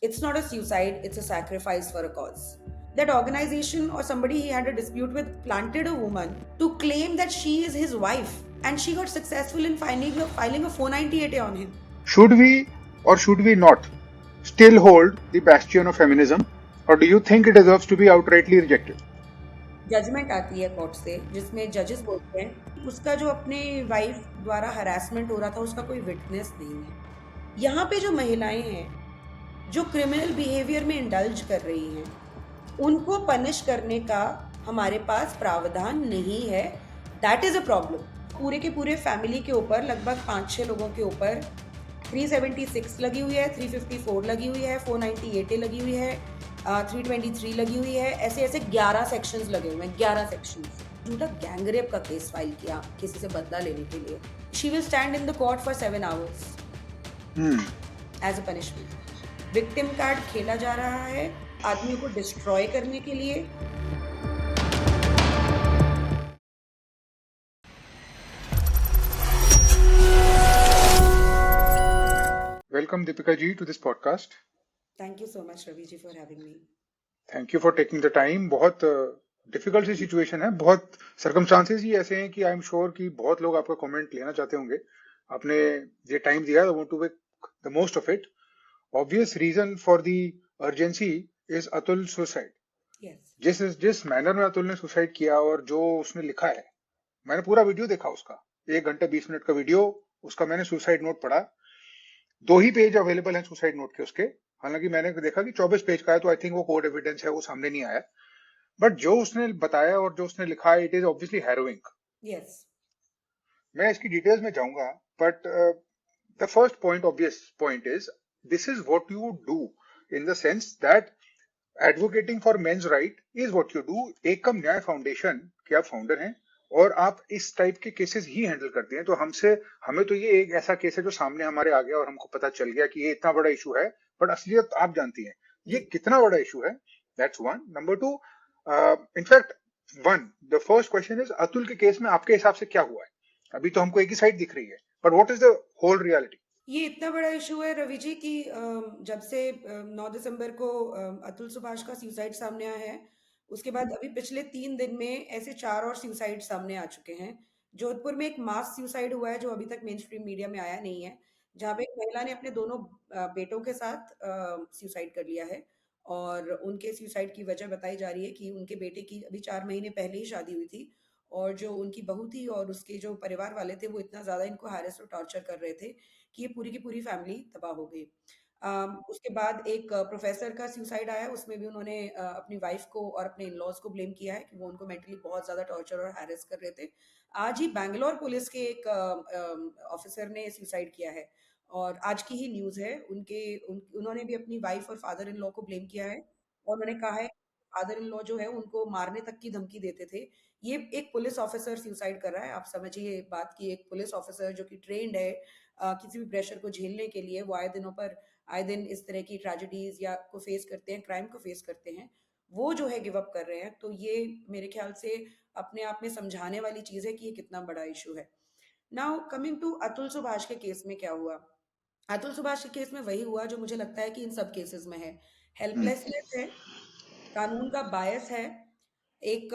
It's not a suicide, it's a sacrifice for a cause. That organization or somebody he had a dispute with planted a woman to claim that she is his wife, and she got successful in filing a 498A on him. Should we or should we not still hold the bastion of feminism, or do you think it deserves to be outrightly rejected? Judgement आती है court से जिसमें जजेस बोलते हैं उसका जो अपने वाइफ द्वारा हरासमेंट हो रहा था उसका कोई विटनेस नहीं है। यहाँ पे जो महिलाएं हैं जो क्रिमिनल बिहेवियर में इंडल्ज कर रही हैं उनको पनिश करने का हमारे पास प्रावधान नहीं है। That is a problem. पूरे के पूरे फैमिली के ऊपर लगभग 5-6 लोगों के ऊपर 376 लगी हुई है, 354 लगी हुई है, 498 लगी हुई है, 323 लगी हुई है। ऐसे ऐसे 11 सेक्शंस लगे हुए हैं, 11 सेक्शंस। झूठा गैंगरेप का केस फाइल किया किसी से बदला लेने के लिए। She will stand in the court for 7 hours Hmm. As a punishment. Victim card खेला जा रहा है आदमियों को डिस्ट्रॉय करने के लिए। Welcome, Deepika ji, to this podcast. Thank you so much Ravi ji for having me. Thank you for taking the time. बहुत डिफिकल्ट सी सिचुएशन है, बहुत सर्कमस्टांसेस ही ऐसे हैं कि आई एम श्योर कि बहुत लोग आपका कमेंट लेना चाहते होंगे। आपने ये टाइम दिया, I want to make the most of it. Obvious reason for the urgency is Atul suicide. Yes. जिस मैनर में अतुल ने सुसाइड किया और जो उसने लिखा है, मैंने पूरा वीडियो देखा उसका, 1 घंटे 20 मिनट का वीडियो। उसका मैंने सुसाइड नोट पढ़ा। 2 ही पेज अवेलेबल हैं सुसाइड नोट के उसके। हालांकि मैंने देखा कि 24 पेज का है, तो आई थिंक वो कोर्ट एविडेंस है, वो सामने नहीं आया। बट जो उसने बताया और जो उसने लिखा है, it is obviously harrowing. Yes. मैं इसकी डिटेल्स में जाऊंगा, but the first point, obvious point is, this is what you do, in the sense that advocating for men's right is what you do. Ekam Nyaay foundation के आप founder हैं और आप इस टाइप के केसेस ही हैंडल करते हैं। तो हमें तो ये एक ऐसा केस है जो सामने हमारे आ गया और हमको पता चल गया कि ये इतना बड़ा इशू है, बट असलियत आप जानती हैं ये जी। कितना बड़ा इशू है। That's one. Number two, in fact one the first question is, Atul के केस में आपके हिसाब से क्या हुआ है? अभी तो हमको एक ही साइड दिख रही है, but what is the whole reality? ये इतना बड़ा इशू है रवि जी कि जब से 9 दिसंबर को अतुल सुभाष का सुसाइड सामने आया है उसके बाद अभी पिछले 3 दिन में ऐसे 4 और सुसाइड सामने आ चुके हैं। जोधपुर में एक मास सुसाइड हुआ है जो अभी तक मेन स्ट्रीम मीडिया में आया नहीं है, जहाँ पे एक महिला ने अपने दोनों बेटों के साथ सुसाइड कर लिया है। और उनके सुसाइड की वजह बताई जा रही है कि उनके बेटे की अभी 4 महीने पहले ही शादी हुई थी और जो उनकी बहू थी और उसके जो परिवार वाले थे वो इतना ज़्यादा इनको हैरेस और टॉर्चर कर रहे थे कि ये पूरी की पूरी फैमिली तबाह हो गई। उसके बाद एक प्रोफेसर का सुसाइड आया, उसमें भी उन्होंने अपनी वाइफ को और अपने इन-लॉज़ को ब्लेम किया है कि वो उनको मेंटली बहुत ज़्यादा टॉर्चर और हैरेस कर रहे थे। आज ही बैंगलोर पुलिस के एक ऑफिसर ने सुसाइड किया है और आज की ही न्यूज़ है। उन्होंने भी अपनी वाइफ और फादर इन लॉ को ब्लेम किया है और उन्होंने कहा है फादर इन लॉ जो है उनको मारने तक की धमकी देते थे। ये एक पुलिस ऑफिसर सुसाइड कर रहा है। आप समझिए ये बात कि एक पुलिस ऑफिसर जो कि ट्रेन्ड है किसी भी प्रेशर को झेलने के लिए, वो आए दिन इस तरह की ट्रेजेडीज या को फेस करते हैं, क्राइम को फेस करते हैं, वो जो है गिव अप कर रहे हैं। तो ये मेरे ख्याल से अपने आप में समझाने वाली चीज है कि ये कितना बड़ा इशू है। Now coming to Atul Subhash के केस में क्या हुआ। अतुल सुभाष के केस में वही हुआ जो मुझे लगता है कि इन सब केसेस में है। हेल्पलेसनेस है, कानून का बायस है, एक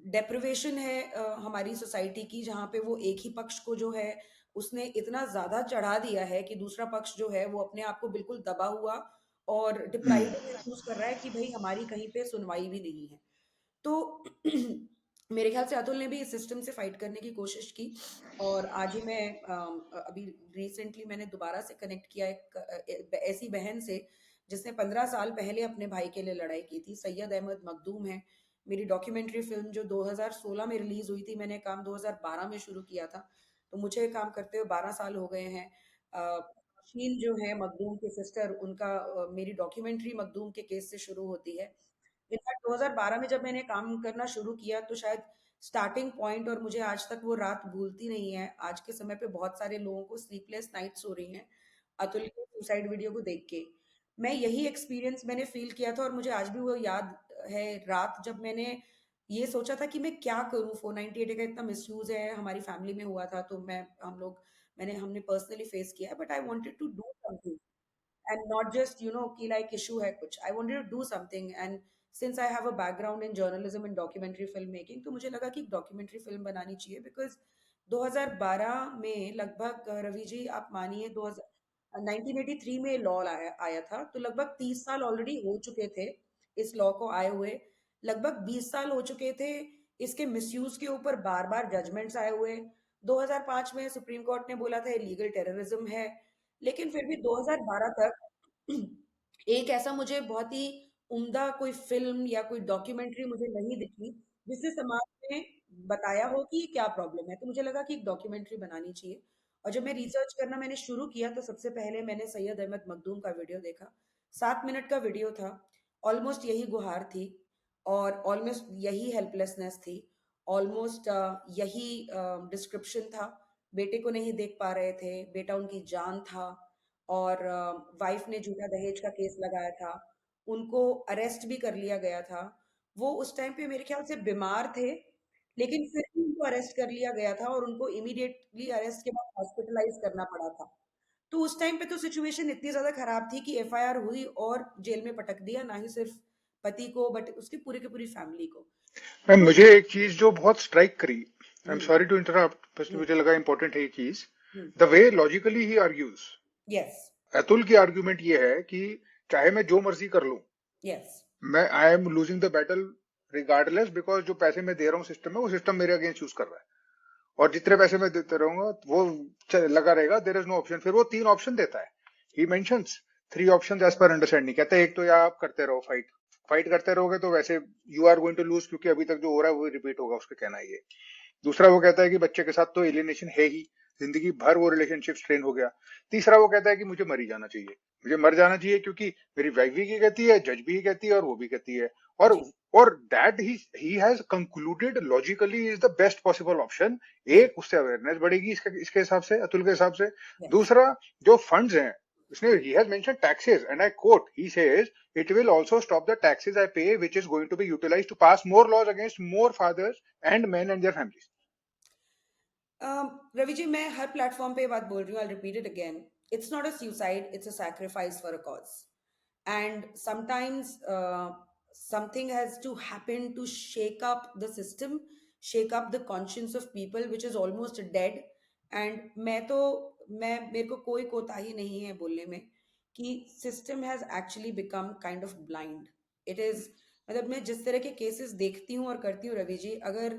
डेप्रिवेशन है हमारी सोसाइटी की, जहाँ पे वो एक ही पक्ष को जो है उसने इतना ज़्यादा चढ़ा दिया है कि दूसरा पक्ष जो है वो अपने आप को बिल्कुल दबा हुआ और डिप्राइव्ड महसूस कर रहा है कि भई हमारी कहीं पे सुनवाई भी नहीं है। तो मेरे ख्याल से अतुल ने भी इस सिस्टम से फाइट करने की कोशिश की और आज ही मैं अभी रिसेंटली मैंने दोबारा से कनेक्ट किया एक ऐसी बहन से जिसने 15 साल पहले अपने भाई के लिए लड़ाई की थी। सैयद अहमद मखदूम है। मेरी डॉक्यूमेंट्री फिल्म जो 2016 में रिलीज हुई थी, मैंने काम 2012 में शुरू किया था, तो मुझे काम करते हुए 12 साल हो गए हैं। शील जो है मखदूम की सिस्टर, उनका मेरी डॉक्यूमेंट्री मखदूम के केस से शुरू होती है। इनफैक्ट 2012 में जब मैंने काम करना शुरू किया तो शायद स्टार्टिंग पॉइंट, और मुझे आज तक वो रात भूलती नहीं है। आज के समय पे बहुत सारे लोगों को स्लीपलेस नाइट्स हो रही हैं अतुल के सुसाइड वीडियो को देख के। मैं यही एक्सपीरियंस मैंने फील किया था और मुझे आज भी वो याद है रात जब मैंने ये सोचा था कि मैं क्या करूं। 498 का इतना मिसयूज है, हमारी फैमिली में हुआ था, तो हमने पर्सनली फेस किया है, but I wanted to do something and not just कि like issue है कुछ. I wanted to do something, and since I have a background in journalism and documentary filmmaking, तो मुझे लगा कि एक documentary film बनानी चाहिए, because 2012 में लगभग रवि जी आप मानिए 2000 1983 में लॉ आया आया था, तो लगभग 30 साल ऑलरेडी हो चुके थे इस लॉ को आए हुए, लगभग 20 साल हो चुके थे इसके मिसयूज के ऊपर, बार बार जजमेंट्स आए हुए। 2005 में सुप्रीम कोर्ट ने बोला था इलीगल टेररिज्म है, लेकिन फिर भी 2012 तक एक ऐसा मुझे बहुत ही उम्दा कोई फिल्म या कोई डॉक्यूमेंट्री मुझे नहीं दिखी जिससे समाज में बताया हो कि ये क्या प्रॉब्लम है। तो मुझे लगा कि एक डॉक्यूमेंट्री बनानी चाहिए, और जब मैं रिसर्च करना मैंने शुरू किया तो सबसे पहले मैंने सैयद अहमद मखदूम का वीडियो देखा। 7 मिनट का वीडियो था, ऑलमोस्ट यही गुहार थी, और ऑलमोस्ट यही हेल्पलेसनेस थी, ऑलमोस्ट यही डिस्क्रिप्शन था। बेटे को नहीं देख पा रहे थे, बेटा उनकी जान था, और वाइफ ने झूठा दहेज का केस लगाया था, उनको अरेस्ट भी कर लिया गया था। वो उस टाइम पे मेरे ख्याल से बीमार थे, लेकिन फिर भी उनको अरेस्ट कर लिया गया था, और उनको इमीडिएटली अरेस्ट के बाद हॉस्पिटलाइज करना पड़ा था। तो उस टाइम पे तो सिचुएशन इतनी ज्यादा खराब थी कि एफआईआर हुई और जेल में पटक दिया, ना ही सिर्फ पति को बट उसकी पूरी की पूरी फैमिली को। मैम तो मुझे एक चीज जो बहुत स्ट्राइक करी, I am hmm sorry to interrupt, बस हम्म मुझे लगा इंपॉर्टेंट है ये चीज, हम्म द वे लॉजिकली ही आर्ग्यूज। यस अतुल की आर्ग्यूमेंट ये है कि चाहे मैं जो मर्जी कर लूं, यस मैं I am losing the battle regardless, because जो पैसे मैं दे रहा हूँ सिस्टम में, वो सिस्टम मेरे अगेंस्ट यूज कर रहा है, और जितने पैसे मैं देते रहूंगा वो लगा रहेगा, देयर इज नो ऑप्शन। फिर वो 3 ऑप्शन देता है, he mentions 3 options as per understanding. कहता है एक तो या आप करते रहो फाइट, फाइट करते रहोगे तो वैसे you are going to lose, क्योंकि अभी तक जो हो रहा है वो रिपीट होगा, उसका कहना है ये। दूसरा वो कहता है कि बच्चे के साथ तो एलियनेशन है ही, जिंदगी भर वो रिलेशनशिप स्ट्रेन हो गया। तीसरा वो कहता है कि मुझे मर ही जाना चाहिए, मुझे मर जाना चाहिए, क्योंकि मेरी वाइफ भी ये कहती है, जज भी ये कहती है, और वो भी कहती है, और जी और that he has concluded logically is the best possible option. जी एक, उससे अवेयरनेस बढ़ेगी इसके हिसाब से, अतुल के हिसाब से। यस दूसरा, जो फंड्स हैं, उसने he has mention taxes, and I quote, he says it will also stop the taxes I pay, which is going to be utilized to pass more laws against more fathers and men and their families. Ravi ji मैं हर platform पे ये बात बोल रही हूँ, I repeat it again, it's not a suicide, it's a sacrifice for a cause, and sometimes something has to happen to shake up the system, shake up the conscience of people which is almost dead. And मैं मेरे को कोई कोताही नहीं है बोलने में कि system has actually become kind of blind. It is, मतलब मैं जिस तरह के केसेस देखती हूँ और करती हूँ रवि जी, अगर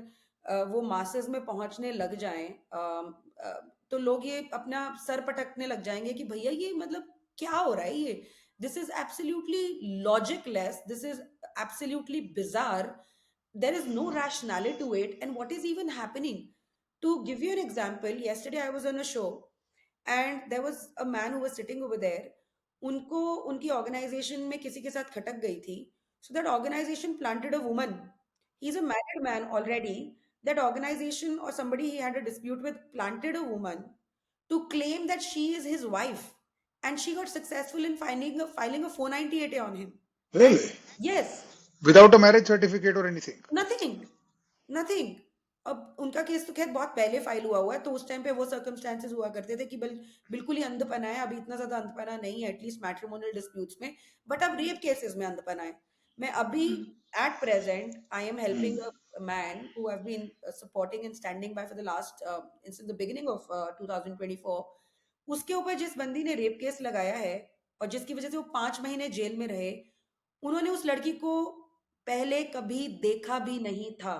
वो मासेस में पहुंचने लग जाएं, तो लोग ये अपना सर पटकने लग जाएंगे कि भैया ये मतलब क्या हो रहा है ये, this is absolutely logicless, this is absolutely bizarre, there is no rationality to it, and what is even happening? To give you an example, yesterday I was on a show and there was a man who was sitting over there, उनको उनकी organisation में किसी के साथ खटक गई थी, so that organization planted a woman, he's a married man already, that organization or somebody he had a dispute with planted a woman to claim that she is his wife, and she got successful in filing a 498A on him. And Really? yes, Without a marriage certificate or anything? Nothing, nothing. अब उनका case तो खैर बहुत पहले file हुआ है, तो उस टाइम पे वो सर्कमस्टेंसेस हुआ करते थे कि बिल्कुल ही अंधपना है, अभी इतना ज्यादा अंधपना नहीं है एटलीस्ट मैट्रिमोनियल डिस्प्यूट्स में, बट अब रेप केसेस में अंधपना है। मैं अभी at present I am helping a man who have been supporting and standing by for the last since the beginning of 2024, उसके ऊपर जिस बंदी ने रेप केस लगाया है और जिसकी वजह से वो 5 महीने जेल में रहे, उन्होंने उस लड़की को पहले कभी देखा भी नहीं था,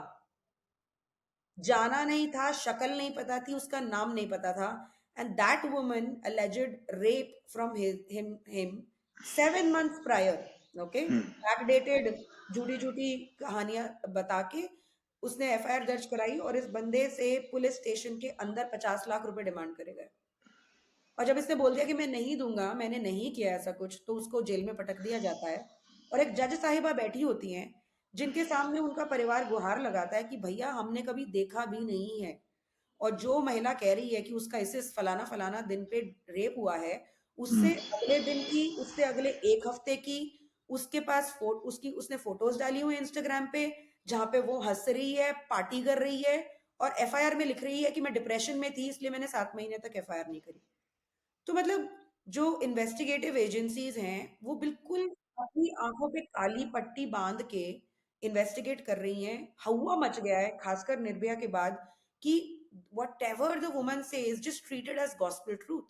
जाना नहीं था, शक्ल नहीं पता थी, उसका नाम नहीं पता था, and that woman alleged rape from him 7 months prior, okay, backdated झूठी झूठी कहानियां बता के उसने एफआईआर दर्ज कराई, और इस बंदे से पुलिस स्टेशन के अंदर 50 लाख रुपए डिमांड करे गए, और जब इसने बोल दिया कि मैं नहीं दूंगा, मैंने नहीं किया ऐसा कुछ, तो उसको जेल में पटक दिया जाता है। और एक जज साहिबा बैठी होती हैं जिनके सामने उनका परिवार गुहार लगाता है कि भैया हमने कभी देखा भी नहीं है, और जो महिला कह रही है कि उसका इस फलाना फलाना दिन पे रेप हुआ है, उससे अगले दिन की, उससे अगले एक हफ्ते की उसके पास उसकी उसने फोटोज डाली हुई इंस्टाग्राम पे, जहां पे वो हंस रही है, पार्टी कर रही है, और एफआईआर में लिख रही है कि मैं डिप्रेशन में थी इसलिए मैंने 7 महीने तक एफआईआर नहीं करी। तो मतलब जो इन्वेस्टिगेटिव एजेंसीज हैं वो बिल्कुल अपनी आंखों पे काली पट्टी बांध के इन्वेस्टिगेट कर रही हैं। हवा मच गया है खासकर निर्भया के बाद कि whatever the woman says is just treated as gospel truth.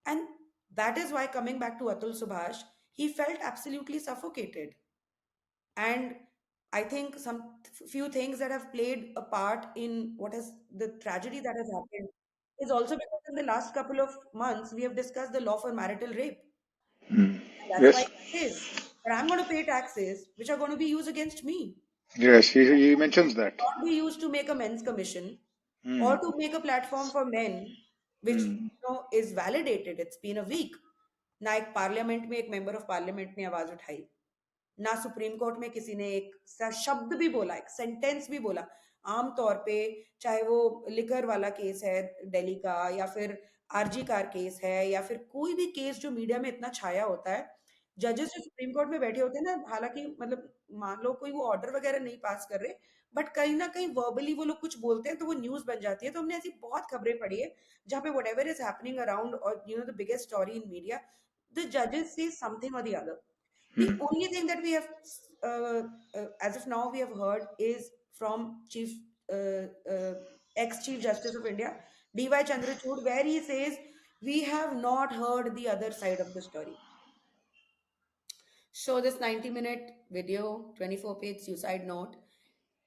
And that is why, coming back to Atul Subhash, he felt absolutely suffocated. And I think some few things that have played a part in what has the tragedy that has happened is also because in the last couple of months we have discussed the law for marital rape. Hmm. And that's why Yes, he says that I'm going to pay taxes which are going to be used against me, yes, he mentions that. not be used to make a men's commission or Hmm. to make a platform for men, which Hmm. is validated. It's been a week. ना एक parliament में एक member of parliament ने आवाज उठाई, ना supreme court में किसी ने एक शब्द भी बोला, एक सेंटेंस भी बोला। आम तौर पे चाहे वो लिकर वाला केस है दिल्ली का, या फिर आरजी कार केस है, या फिर कोई भी केस जो मीडिया में इतना छाया होता है, जजेस जो सुप्रीम कोर्ट में बैठे होते हैं ना, हालांकि मतलब मान लो कोई वो ऑर्डर वगैरह नहीं पास कर रहे, बट कहीं ना कहीं वर्बली वो लोग कुछ बोलते हैं तो वो न्यूज बन जाती है। तो हमने ऐसी बहुत खबरें पढ़ी है जहाँ पे whatever is happening around और the biggest story in media, the जजेस से समथिंग और the other. The Hmm. only thing that we have, as of now, we have heard is from uh, uh, ex-Chief Justice of India, D.Y. Chandrachud, where he says, we have not heard the other side of the story. So this 90-minute video, 24-page suicide note,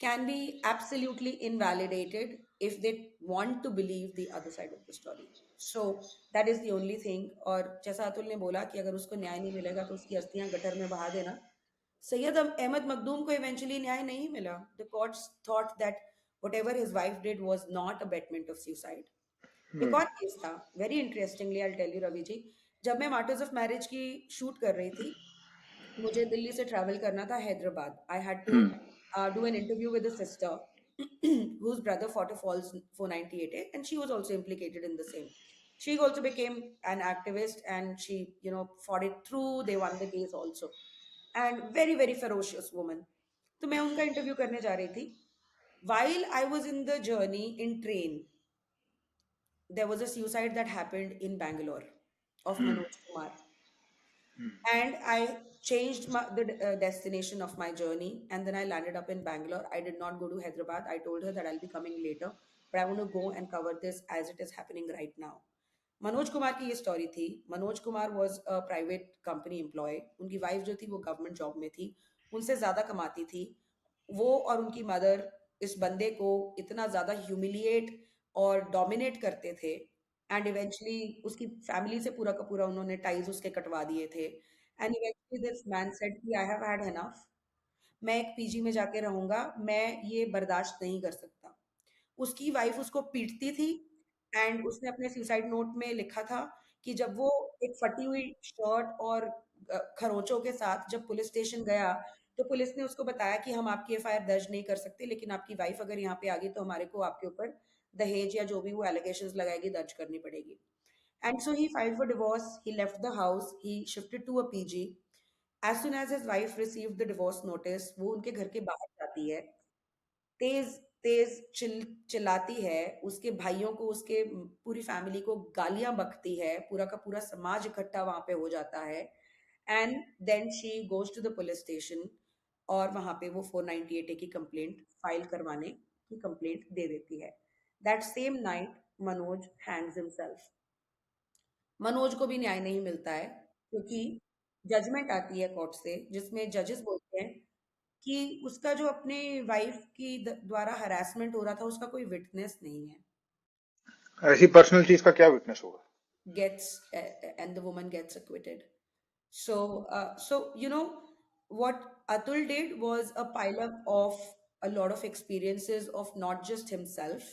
can be absolutely invalidated if they want to believe the other side of the story. So that is the only thing. और जैसा अतुल ने बोला कि अगर उसको न्याय नहीं मिलेगा तो उसकी अस्थियां गटर में बहा देना। सैयद अहमद मखदूम को इवेंचुअली न्याय नहीं मिला। The courts thought that whatever his wife did was not a betterment of suicide. एक Hmm. और केस था, very interestingly I tell you Ravi ji, जब मैं मार्टर्स ऑफ मैरिज की शूट कर रही थी, मुझे दिल्ली से ट्रैवल करना था Hyderabad. I had to Hmm. Do an interview with a sister whose brother fought a false 498A, and she was also implicated in the same. She also became an activist and she, fought it through. They won the case also. And very, very ferocious woman. तो मैं उनका interview करने जा रही थी। While I was in the journey in train, there was a suicide that happened in Bangalore of Hmm. Manoj Kumar, and I changed the destination of my journey, and then I landed up in Bangalore. I did not go to Hyderabad. I told her that I'll be coming later, but I want to go and cover this as it is happening right now. Manoj Kumar की ये story थी। Manoj Kumar was a private company employee. उनकी wife जो थी वो government job में थी, उनसे ज्यादा कमाती थी। वो और उनकी मदर इस बंदे को इतना ज्यादा ह्यूमिलिएट और डोमिनेट करते थे, एंड इवेंचुअली उसकी फैमिली से पूरा का पूरा उन्होंने टाइज उसके कटवा दिए थे। And eventually this man said कि आई हैव हैड एनफ, मैं एक पीजी में जाके रहूंगा, मैं ये बर्दाश्त नहीं कर सकता। उसकी वाइफ उसको पीटती थी, एंड उसने अपने सुसाइड नोट में लिखा था कि जब वो एक फटी हुई शर्ट और खरोंचों के साथ जब पुलिस स्टेशन गया, तो पुलिस ने उसको बताया कि हम आपकी एफआईआर दर्ज नहीं कर सकते, लेकिन आपकी वाइफ अगर यहाँ पे आ गई तो हमारे को आपके ऊपर दहेज या जो भी वो एलिगेशंस लगाएगी दर्ज करनी पड़ेगी। And so he filed for divorce, he left the house, he shifted to a PG. As soon as his wife received the divorce notice, वो उनके घर के बाहर जाती है, तेज तेज चिल्लाती है, उसके भाइयों को, उसके पूरी फैमिली को गालियां बकती है, पूरा का पूरा समाज इकट्ठा वहां पे हो जाता है। And then she goes to the police station, और वहां पे वो 498A की कंप्लेंट फाइल करवाने की कंप्लेंट दे देती है। That same night Manoj Hanks himself. Manoj को भी न्याय नहीं मिलता है, क्योंकि जजमेंट आती है कोर्ट से जिसमें जजेस बोलते हैं कि उसका जो अपने वाइफ की द्वारा हरासमेंट हो रहा था उसका कोई विटनेस नहीं है। ऐसी पर्सनल चीज का क्या विटनेस होगा? Gets and the woman gets acquitted. So what Atul did was a pile up of a lot of experiences of not just himself,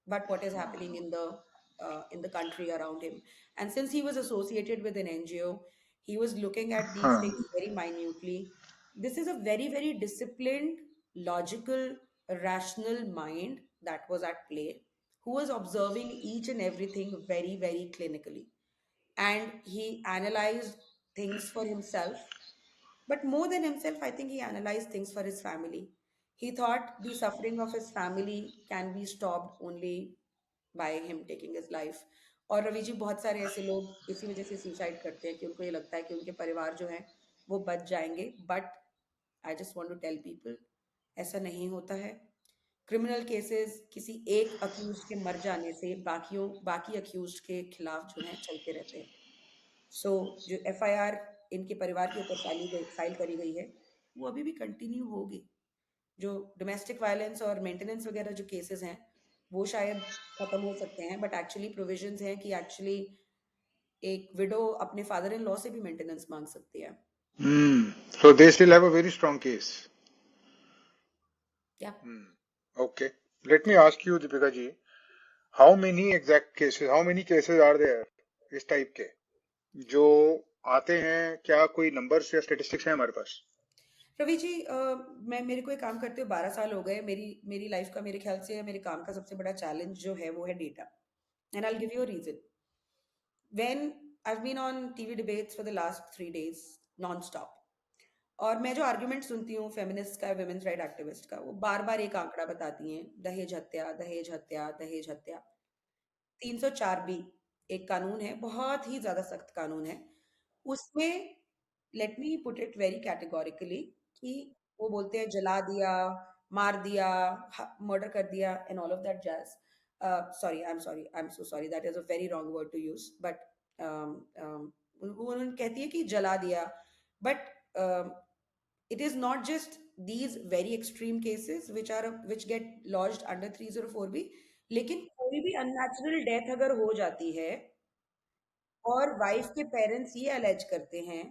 but what is happening in the country around him. And since he was associated with an NGO, he was looking at these हाँ. things very minutely. This is a very, very disciplined, logical, rational mind that was at play, who was observing each and everything very, very clinically. And he analyzed things for himself, but more than himself, I think he analyzed things for his family. He thought the suffering of his family can be stopped only by him taking his life, और रवि जी बहुत सारे ऐसे लोग इसी वजह से suicide करते हैं कि उनको ये लगता है कि उनके परिवार जो है वो बच जाएंगे, but I just want to tell people ऐसा नहीं होता है। क्रिमिनल केसेस किसी एक अक्यूज के मर जाने से बाकी अक्यूज के खिलाफ जो है चलते रहते हैं। सो जो एफआईआर इनके परिवार के ऊपर फाइल करी गई है वो अभी भी कंटिन्यू होगी। जो डोमेस्टिक वायलेंस और मेंटेनेंस वगैरह जो केसेस हैं वो शायद खत्म हो सकते हैं, बट एक्चुअली प्रोविजंस हैं कि एक्चुअली एक विडो अपने फादर इन लॉ से भी मेंटेनेंस मांग सकती है। Hmm. So they still have a very strong case. या Hmm. Okay. Let me ask you, Deepika ji, how many exact cases, how many cases are there इस type के जो आते हैं? क्या कोई नंबर्स या स्टेटिस्टिक्स हैं हमारे पास? रवि जी, मैं मेरे को ये काम करते हुए 12 साल हो गए। मेरी मेरी लाइफ का मेरे ख्याल से मेरे काम का सबसे बड़ा चैलेंज जो है वो है data. And I give you a reason. When I been on TV debates for the last 3 days non stop, और मैं जो आर्गुमेंट सुनती हूँ फेमिनिस्ट का, वुमेन्स राइट एक्टिविस्ट का, वो बार बार एक आंकड़ा बताती हैं, दहेज हत्या, दहेज हत्या, दहेज हत्या। 304 बी एक कानून है, बहुत ही ज्यादा सख्त कानून है। उसमें let me put it very categorically कि वो बोलते हैं जला दिया, मार दिया, मर्डर कर दिया and all of that jazz. Sorry, I am so sorry, that is a very wrong word to use, but वो उन्होंने कहती है कि जला दिया, but it is not just these very extreme cases which get lodged under 304B, लेकिन कोई भी अननेचुरल डेथ अगर हो जाती है और वाइफ के पेरेंट्स ये अलेज करते हैं,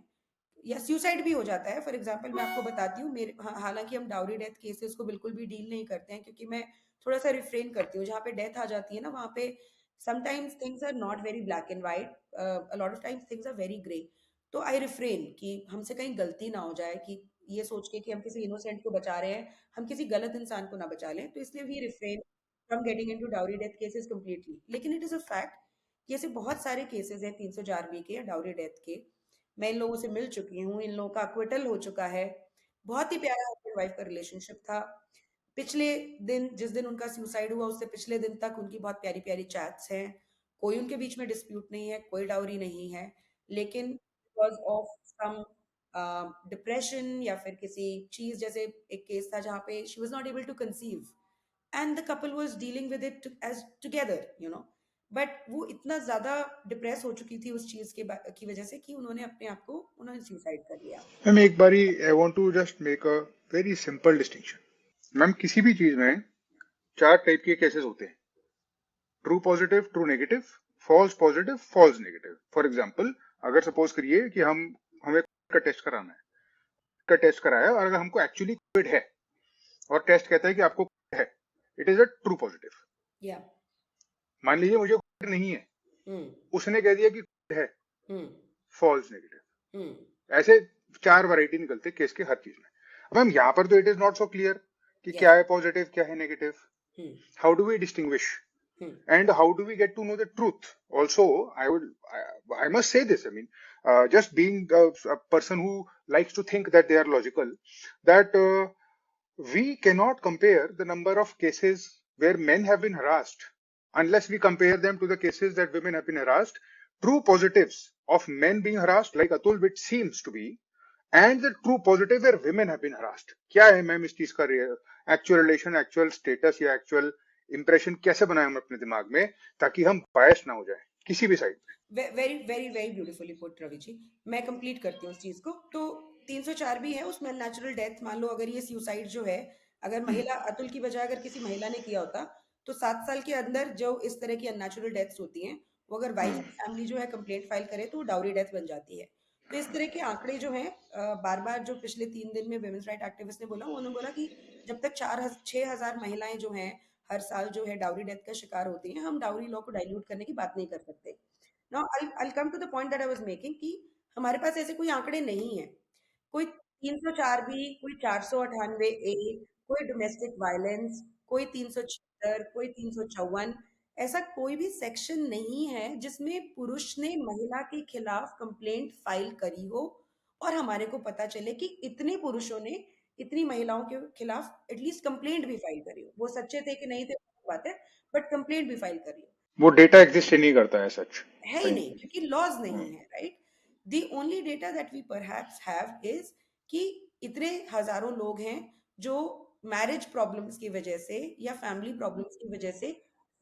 या सुसाइड भी हो जाता है। फॉर एग्जांपल मैं आपको बताती हूँ, मेरे हालांकि हम डाउरी डेथ केसेस को बिल्कुल भी डील नहीं करते हैं क्योंकि मैं थोड़ा सा रिफ्रेन करती हूँ। जहाँ पे डेथ आ जाती है ना, वहाँ पे sometimes things are not very black and white, a lot of times things are very grey. तो आई रिफ्रेन कि हमसे कहीं गलती ना हो जाए, कि ये सोच के कि हम किसी इनोसेंट को बचा रहे हैं, हम किसी गलत इंसान को ना बचा लें, तो इसलिए we refrain from getting into dowry death cases completely. लेकिन इट इज अ फैक्ट कि ऐसे बहुत सारे केसेस हैं 304 बी के या डाउरी डेथ के। मैं इन लोगों से मिल चुकी हूँ, इन लोगों का अक्विटल हो चुका है। बहुत ही प्यारा हस्बैंड वाइफ का रिलेशनशिप था। पिछले दिन, जिस दिन उनका सुसाइड हुआ, उससे पिछले दिन तक उनकी बहुत प्यारी प्यारी चैट्स हैं। कोई उनके बीच में डिस्प्यूट नहीं है, कोई डाउरी नहीं है। लेकिन बिकॉज ऑफ सम डिप्रेशन या फिर किसी चीज, जैसे एक केस था जहाँ पे she was not able to conceive and the couple was dealing with it as together, but वो इतना ज्यादा डिप्रेस हो चुकी थी उस चीज की वजह से कि उन्होंने अपने आप को उन्होंने सुसाइड कर लिया। मैम एक बारी I want to just make a very simple distinction. Ma'am किसी भी चीज में चार टाइप के केसेस होते हैं: true positive, true negative, false positive, false negative. For example, अगर सपोज करिए कि हमें का टेस्ट कराना है, का टेस्ट कराया और अगर हमको एक्चुअली कोविड है और टेस्ट कहता है कि आपको कोविड है, it is a true positive. या मान लीजिए मुझे कोविड नहीं है, हम्म उसने कह दिया कि कोविड है, हम्म फॉल्स नेगेटिव। हम्म ऐसे चार वैरायटी निकलते हैं केस के हर चीज में। अब मैम यहाँ पर तो it is not so clear कि यस क्या है पॉजिटिव क्या है negative. Hmm how do we distinguish hmm and how do we get to know the truth? Also, I must say this, I mean, just being a person who likes to think that they are logical, that we cannot compare the number of cases where men have been harassed unless we compare them to the cases that women have been harassed. True positives of men being harassed, like Atul, which seems to be, and the true positive where women have been harassed. क्या है ma'am इस चीज का actual relation, actual status या actual impression कैसे बनाए हम अपने दिमाग में, ताकि हम बायस ना हो जाए किसी भी side very very very beautifully put Ravi ji. मैं कंप्लीट करती हूँ उस चीज को। तो 304 भी है उसमें, नेचुरल डेथ मान लो, अगर ये सुसाइड जो है, अगर में। महिला, अतुल की बजाय अगर किसी महिला ने किया होता, तो 7 साल के अंदर जो इस तरह की अननेचुरल डेथ्स होती हैं, वो अगर वाइफ की फैमिली जो है कंप्लेंट फाइल करे तो वो डाउरी डेथ बन जाती है। तो इस तरह के आंकड़े जो हैं, बार बार जो पिछले 3 दिन में वुमेन्स राइट एक्टिविस्ट ने बोला, उन्होंने बोला कि जब तक 6,000 महिलाएं जो हैं हर साल जो है डाउरी डेथ का शिकार होती हैं, हम डाउरी लॉ को डाइल्यूट करने की बात नहीं कर सकते। Now I'll come to the point that I was making कि हमारे पास ऐसे कोई आंकड़े नहीं है। कोई 304 बी, कोई 498 ए, कोई डोमेस्टिक वायलेंस, कोई 376, कोई 354, ऐसा कोई भी सेक्शन नहीं है जिसमें पुरुष ने महिला के खिलाफ कंप्लेंट फाइल करी हो और हमारे को पता चले कि इतने पुरुषों ने इतनी महिलाओं के खिलाफ एटलीस्ट कंप्लेंट भी फाइल करी हो। वो सच्चे थे कि नहीं थे वो बात है, बट कंप्लेंट भी फाइल करी हो। वो डेटा एग्जिस्ट ही नहीं करता है सच। है ही सही। नहीं, क्योंकि लॉज नहीं है, right? The only data that we perhaps have is कि इतने हजारों लोग हैं जो मैरिज प्रॉब्लम्स की वजह से या फैमिली प्रॉब्लम्स की वजह से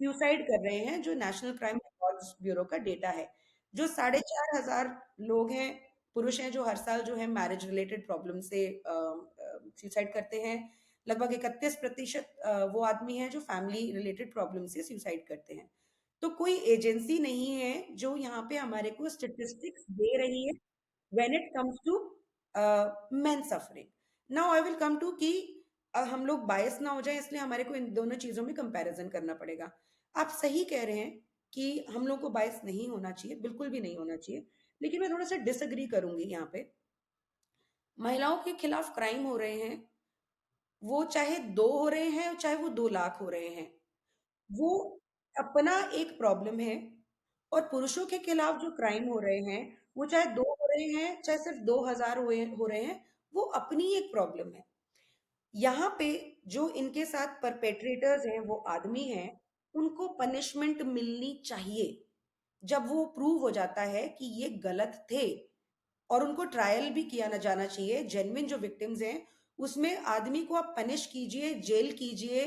सुसाइड कर रहे हैं, जो नेशनल क्राइम रिकॉर्ड्स ब्यूरो का डेटा है। जो 4,500 लोग हैं, पुरुष हैं, जो हर साल जो है मैरिज रिलेटेड प्रॉब्लम से सुसाइड करते हैं। लगभग 31% वो आदमी हैं जो फैमिली रिलेटेड प्रॉब्लम से सुसाइड करते हैं। तो कोई एजेंसी नहीं है जो यहाँ पे हमारे को स्टेटिस्टिक्स दे रही है when it comes to men suffering. Now I will come to कि हम लोग बायस ना हो जाए, इसलिए हमारे को इन दोनों चीजों में कंपैरिजन करना पड़ेगा। आप सही कह रहे हैं कि हम लोग को बायस नहीं होना चाहिए, बिल्कुल भी नहीं होना चाहिए। लेकिन मैं थोड़ा सा डिसएग्री करूंगी यहाँ पे। महिलाओं के खिलाफ क्राइम हो रहे हैं, वो चाहे 2 हो रहे हैं चाहे वो 2 लाख हो रहे हैं, वो अपना एक प्रॉब्लम है। और पुरुषों के खिलाफ जो क्राइम हो रहे हैं, वो चाहे 2 हो रहे हैं चाहे सिर्फ 2,000 हो रहे हैं, वो अपनी एक प्रॉब्लम है। यहाँ पे जो इनके साथ परपेट्रेटर्स हैं वो आदमी हैं, उनको पनिशमेंट मिलनी चाहिए। जब वो प्रूव हो जाता है कि ये गलत थे, और उनको ट्रायल भी किया ना जाना चाहिए, जेन्युइन जो विक्टिम्स हैं उसमें आदमी को आप पनिश कीजिए, जेल कीजिए,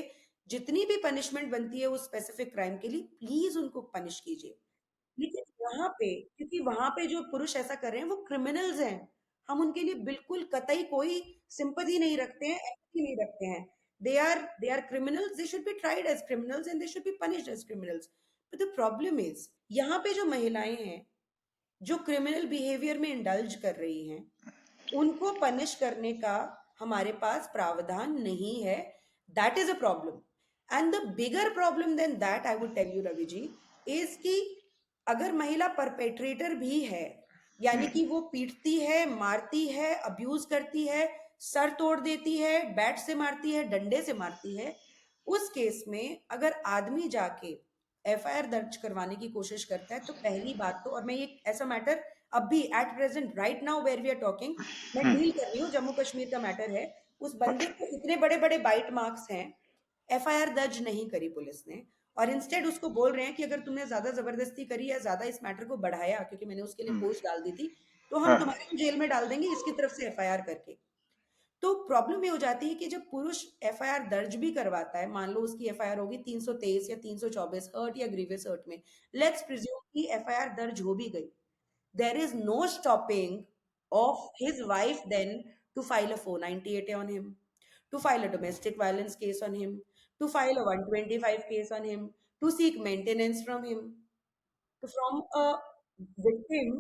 जितनी भी पनिशमेंट बनती है उस स्पेसिफिक क्राइम के लिए प्लीज उनको पनिश कीजिए। लेकिन यहाँ पे, क्योंकि वहां पे जो पुरुष ऐसा कर रहे हैं वो क्रिमिनल्स हैं, हम उनके लिए बिल्कुल कतई कोई सिंपैथी नहीं रखते हैं, एम्पैथी नहीं रखते हैं। They are criminals, they should be tried as criminals and they should be punished as criminals. But the problem is, यहाँ पे जो महिलाएं हैं जो क्रिमिनल बिहेवियर में इंडल्ज कर रही हैं, उनको पनिश करने का हमारे पास प्रावधान नहीं है। That is a problem. And the bigger problem then that, I would tell you Ravi ji, is कि अगर महिला परपेट्रेटर भी है, यानी कि वो पीटती है, मारती है, अब्यूज करती है, सर तोड़ देती है, बैट से मारती है, डंडे से मारती है, उस केस में अगर आदमी जाके एफआईआर दर्ज करवाने की कोशिश करता है, तो पहली बात तो, और मैं ये ऐसा मैटर अभी at present right now where we are talking मैं डील कर रही हूँ, जम्मू कश्मीर का मैटर है। उस बंदे अच्छा। को इतने बड़े बड़े बाइट मार्क्स हैं, एफआईआर दर्ज नहीं करी पुलिस ने, और इंस्टेड उसको बोल रहे हैं कि अगर तुमने ज्यादा जबरदस्ती करी या ज्यादा इस मैटर को बढ़ाया, क्योंकि मैंने उसके लिए हम्म। पोस्ट डाल दी थी, तो हम हाँ। तुम्हारे को जेल में डाल देंगे इसकी तरफ से एफआईआर करके। तो प्रॉब्लम ये हो जाती है कि जब पुरुष एफआईआर दर्ज भी करवाता है, मान लो उसकी एफआईआर होगी 323 या 324 हर्ट या ग्रीवियस हर्ट में, लेट्स प्रिज्यूम कि एफआईआर दर्ज हो भी गई, there is no stopping of his wife then to file a 498 on him, to file a domestic violence case on him, to file a 125 case on him, to seek maintenance from him. So from a victim,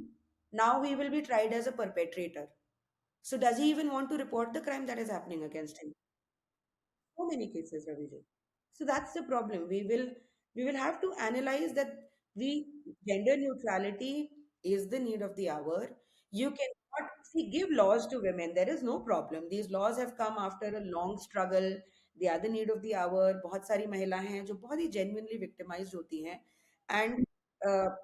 now he will be tried as a perpetrator. So does he even want to report the crime that is happening against him? So many cases, Raviji. So that's the problem. We will have to analyze that we gender neutrality is the need of the hour. You cannot see give laws to women. There is no problem. These laws have come after a long struggle. They are the need of the hour. बहुत सारी महिलाएं हैं जो बहुत ही genuinely victimized होती हैं, and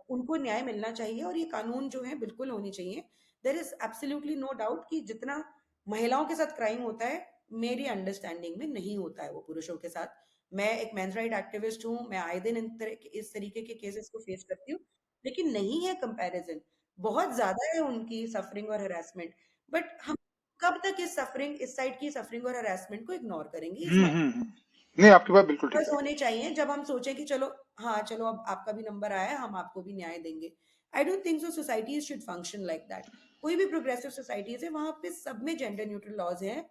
उनको न्याय मिलना चाहिए, और ये कानून जो है बिल्कुल होनी चाहिए। There is absolutely no doubt कि जितना महिलाओं के साथ क्राइम होता है, मेरी अंडरस्टैंडिंग में नहीं होता है वो पुरुषों के साथ। मैं एक मेंस राइट एक्टिविस्ट हूँ, मैं आए दिन इस तरीके के केसेस को फेस करती हूँ, लेकिन नहीं है कंपैरिजन। बहुत ज्यादा है उनकी सफरिंग और हरासमेंट, बट हम कब तक इस सफरिंग, इस साइड की सफरिंग और हरासमेंट को इग्नोर करेंगे? इस नहीं, आपकी बात बिल्कुल ठीक बस है। होने चाहिए जब हम सोचें कि चलो, हाँ चलो अब आपका भी नंबर आया है, हम आपको भी न्याय देंगे। आई don't think so societies should function like that. कोई भी प्रोग्रेसिव सोसाइटीज है वहां पे सब में जेंडर न्यूट्रल लॉज हैं।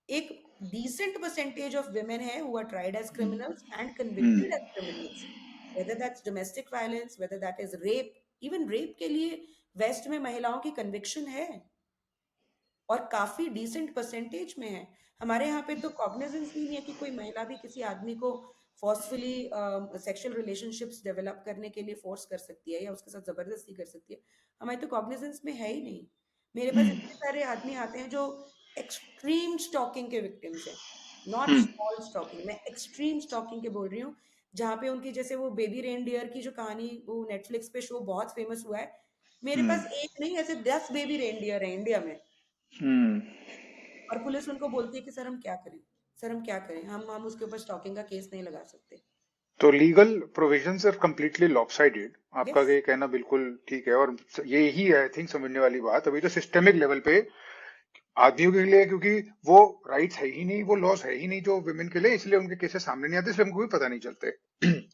एक डिसेंट परसेंटेज ऑफ women है who are tried as criminals and hmm. convicted as criminals, whether that's domestic violence, whether that is rape, even rape के लिए वेस्ट में महिलाओं की कन्विक्शन है, और काफी डिसेंट परसेंटेज में है। हमारे यहाँ पे तो कॉग्निजेंस भी नहीं है कि कोई महिला भी किसी आदमी को फोर्सफुली सेक्सुअल रिलेशनशिप्स डेवलप करने के लिए फोर्स कर सकती है या उसके साथ जबरदस्ती कर सकती है। हमारे तो कॉग्निजेंस में है ही नहीं। मेरे पास हम्म। इतने सारे आदमी आते हैं जो एक्सट्रीम स्टॉकिंग के विक्टिम्स हैं, नॉट हम्म। स्मॉल स्टॉकिंग, मैं एक्सट्रीम स्टॉकिंग के बोल रही हूँ। जहाँ पे उनकी, जैसे वो बेबी रेनडियर की जो कहानी, वो नेटफ्लिक्स पे शो बहुत फेमस हुआ है, मेरे हम्म। पास एक नहीं ऐसे 10 बेबी रेनडियर है इंडिया में। हम्म। और पुलिस उनको बोलती है कि सर हम क्या करें, सर हम क्या करें, हम उसके ऊपर स्टॉकिंग का केस नहीं लगा सकते। तो legal provisions are completely lopsided. आपका यस। ये कहना बिल्कुल ठीक है, और यही है आई थिंक समझने वाली बात अभी तो सिस्टेमिक लेवल पे आदमियों के लिए, क्योंकि वो राइट्स है ही नहीं, वो लॉज है ही नहीं जो वुमेन के लिए, इसलिए उनके केसेस सामने नहीं आते, इसलिए हमको भी पता नहीं चलते।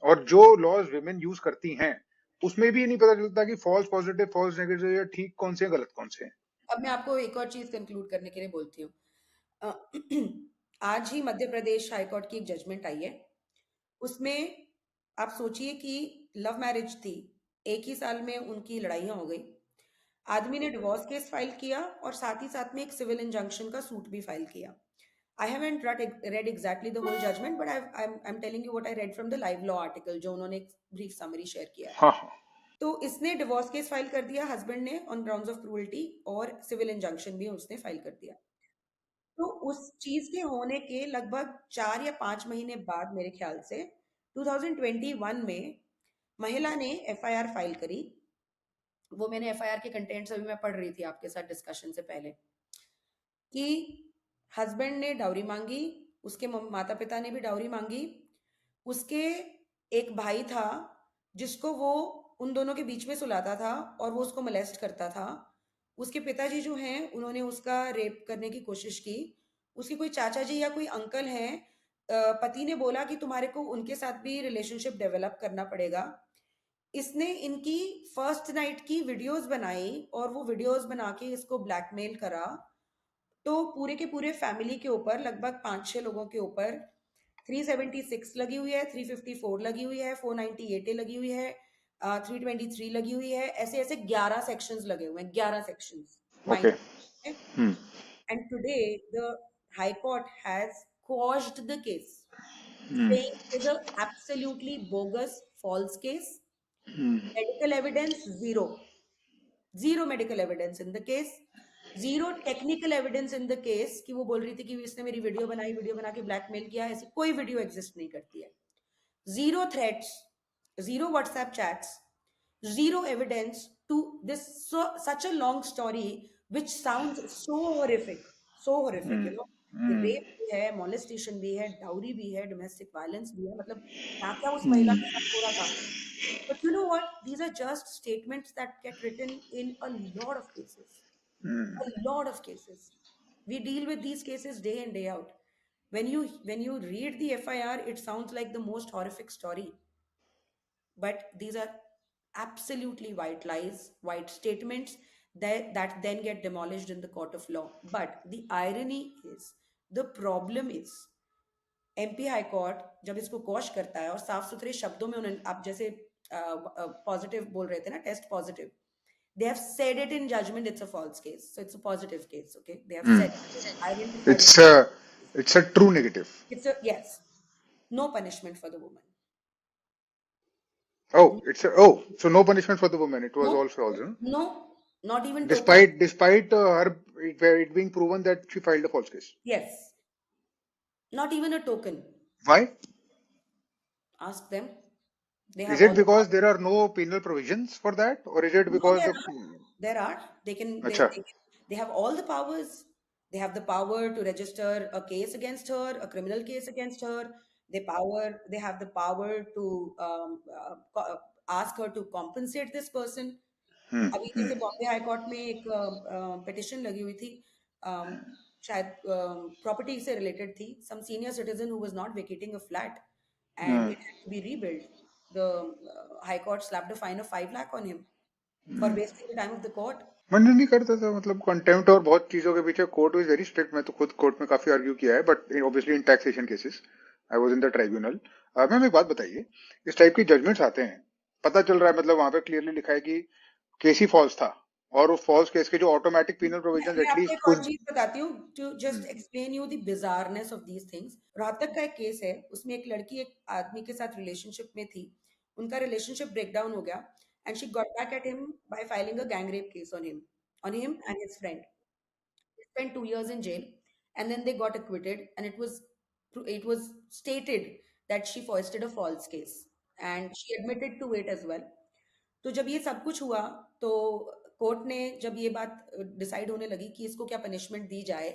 और जो लॉज वुमेन यूज करती हैं उसमें भी ये नहीं पता चलता कि फॉल्स पॉजिटिव फॉल्स नेगेटिव या ठीक कौन से हैं गलत कौन से हैं। अब मैं आपको एक और चीज कंक्लूड करने के लिए बोलती हूँ। अ, आज ही मध्य प्रदेश हाई कोर्ट की एक जजमेंट आई है। उसमें आप सोचिए कि लव मैरिज थी, एक ही साल में उनकी लड़ाइयाँ हो गई। आदमी ने डिवोर्स केस फाइल किया और साथ ही साथ में एक सिविल इंजंक्शन का सूट भी फाइल किया। I haven't read exactly the whole judgment, but I'm telling you what I read from the live law article जो उन्होंने एक ब्रीफ समरी शेयर किया है। हाँ हाँ। तो इसने डिवोर्स केस फाइल कर दिया हस्बैंड ने ऑन ग्राउंड्स ऑफ क्रूअल्टी, और सिविल इंजंक्शन भी उसने फाइल कर दिया। तो उस चीज के होने के लगभग 4 या 5 महीने बाद मेरे ख्याल से 2021 में महिला ने एफआईआर फाइल करी। वो मैंने एफआईआर के कंटेंट्स अभी मैं पढ़ रही थी आपके साथ डिस्कशन से पहले, कि हस्बैंड ने डाउरी मांगी, उसके माता पिता ने भी डाउरी मांगी, उसके एक भाई था जिसको वो उन दोनों के बीच में सुलाता था और वो उसको मोलेस्ट करता था। उसके पिताजी जो हैं उन्होंने उसका रेप करने की कोशिश की। उसके कोई चाचा जी या कोई अंकल हैं, पति ने बोला कि तुम्हारे को उनके साथ भी रिलेशनशिप डेवलप करना पड़ेगा। इसने इनकी फर्स्ट नाइट की वीडियोस बनाई और वो वीडियोस बना के इसको ब्लैकमेल करा। तो पूरे के पूरे फैमिली के ऊपर लगभग 5-6 लोगों के ऊपर 376 लगी हुई है, 354 लगी हुई है, 498 लगी हुई है, 323 लगी हुई है, ऐसे ऐसे 11 सेक्शंस लगे हुए हैं, 11 sections okay. Minor. And today the high court has quashed the case, saying it is a absolutely bogus false case. Medical evidence zero. Zero medical evidence in the case. Zero technical evidence in the case कि वो बोल रही थी कि इसने मेरी video बनाई, video बना के ब्लैकमेल किया, ऐसी कोई वीडियो एग्जिस्ट नहीं करती है। Zero threats, zero WhatsApp chats, zero evidence to this, such a long story which sounds so horrific, so horrific, you know। Rape भी है, मोलेस्टेशन भी है, डाउरी भी है, डोमेस्टिक वायलेंस भी है, मतलब क्या क्या उस महिला के साथ हो रहा था। But you know what? These are just statements that get written in a lot of cases. A lot of cases. We deal with these cases day in, day out. When you read the FIR, it sounds like the most horrific story. But these are absolutely white lies, white statements that then get demolished in the court of law. But the irony is, the problem is, MP high court जब इसको cosh करता है और साफ सुथरे शब्दों में उन्होंने, आप जैसे पॉजिटिव बोल रहे थे ना, test positive, they have said it in judgment it's a false case, so it's a positive case, okay, they have said, identified it. It's a true negative. It's a yes, no punishment for the woman. So no punishment for the woman. It was No, all false, huh? no, not even token. Despite her it being proven that she filed a false case. Yes, not even a token. Why? Ask them. They Is have it all the because power. there are no penal provisions for that, or is it No, because there the? are. There are. They can. Acha. They have all the powers. They have the power to register a case against her, a criminal case against her. They have the power to ask her to compensate this person. अभी जैसे Bombay high court में एक petition लगी हुई थी, अम, शायद property से related थी, some senior citizen who was not vacating a flat and it had to be rebuild. The high court slapped a fine of 5 lakh on him for wasting the time of the court. मन नहीं करता था, मतलब contempt और बहुत चीजों के पीछे कोर्ट इज वेरी स्ट्रिक्ट। मैं तो खुद कोर्ट में काफी आर्ग्यू किया है, but obviously in taxation cases I was in the tribunal. Ma'am एक बात बताइए, इस टाइप के जजमेंट्स आते हैं, पता चल रहा है मतलब वहां पे क्लियरली लिखा है कि केस ही फॉल्स था, और उस फॉल्स केस के जो ऑटोमेटिक पिनल प्रोविजंस मैं आपको एटलीस्ट एक और कुछ। चीज बताती हूँ to just explain you the bizarreness of these things. Rohtak का एक केस है, उसमें एक लड़की एक आदमी के साथ रिलेशनशिप में थी, उनका रिलेशनशिप ब्रेकडाउन हो गया and she got back at him by filing a gang rape case on him and his friend. They spent 2 years in jail and then they got acquitted, and it was stated that she foisted a false case and she admitted to it as well. तो जब ये सब कुछ हुआ तो court ने जब ये बात डिसाइड होने लगी कि इसको क्या पनिशमेंट दी जाए,